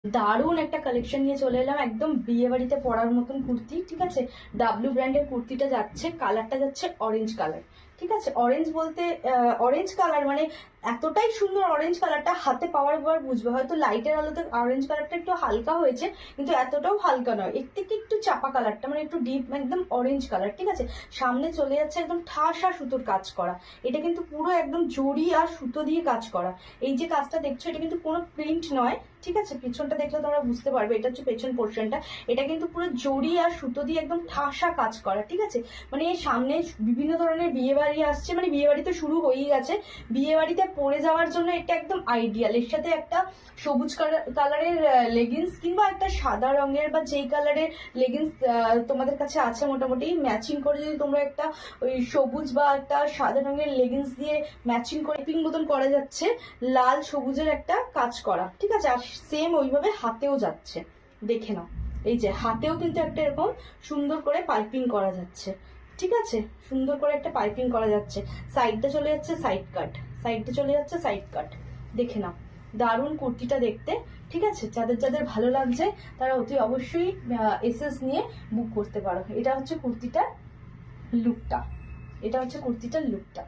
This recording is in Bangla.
দারুণ একটা কালেকশন নিয়ে চলে এলাম, একদম বিয়ে বাড়িতে পরার মতন কুর্তি। ঠিক আছে, ডাব্লিউ ব্র্যান্ডের কুর্তিটা যাচ্ছে, কালারটা যাচ্ছে অরেঞ্জ কালার। ঠিক আছে, অরেঞ্জ বলতে অরেঞ্জ কালার মানে এতটাই সুন্দর অরেঞ্জ কালারটা, হাতে পাওয়ার পর বুঝবে। হয়তো লাইটের আলোতে অরেঞ্জ কালারটা একটু হালকা হয়েছে, কিন্তু এতটাও হালকা নয়, এর থেকে একটু চাপা কালারটা মানে একটু ডিপ, একদম অরেঞ্জ কালার। ঠিক আছে, সামনে চলে যাচ্ছে একদম ঠাসা সুতোর কাজ করা। এটা কিন্তু পুরো একদম জড়ি আর সুতো দিয়ে কাজ করা। এই যে কাজটা দেখছো, এটা কিন্তু কোনো প্রিন্ট নয়। ঠিক আছে, পিছনটা দেখলে তোমরা বুঝতে পারবে, এটা হচ্ছে পেছন পোর্শনটা। এটা কিন্তু পুরো জড়ি আর সুতো দিয়ে একদম ঠাসা কাজ করা। ঠিক আছে, মানে এর সামনে বিভিন্ন ধরনের বিয়ে বাড়ি আসছে, মানে বিয়ে বাড়িতে শুরু হয়েই গেছে। বিয়ে বাড়িতে পরে যাওয়ার জন্য এটা একদম আইডিয়াল। এর সাথে একটা সবুজ কালারের লেগিংস কিংবা একটা সাদা রঙের বা যেই কালারের লেগিংস তোমাদের কাছে আছে মোটামুটি ম্যাচিং করে, যদি তোমরা একটা ওই সবুজ বা একটা সাদা রঙের লেগিংস দিয়ে ম্যাচিং করে পিঙ্ক মতন করা যাচ্ছে, লাল সবুজের একটা কাজ করা। ঠিক আছে, আর সেম ওইভাবে হাতেও যাচ্ছে, দেখে নাও। এই যে হাতেও কিন্তু একটা এরকম সুন্দর করে পাইপিং করা যাচ্ছে। ঠিক আছে, সুন্দর করে একটা পাইপিং করা যাচ্ছে। সাইডটা চলে যাচ্ছে সাইড কাট, সাইডটা চলে যাচ্ছে সাইড কাট, দেখে নাও। দারুণ কুর্তিটা দেখতে। ঠিক আছে, যাদের যাদের ভালো লাগছে তারা অতি অবশ্যই এসএস নিয়ে বুক করতে পারো। এটা হচ্ছে কুর্তিটার লুকটা, এটা হচ্ছে কুর্তিটার লুকটা।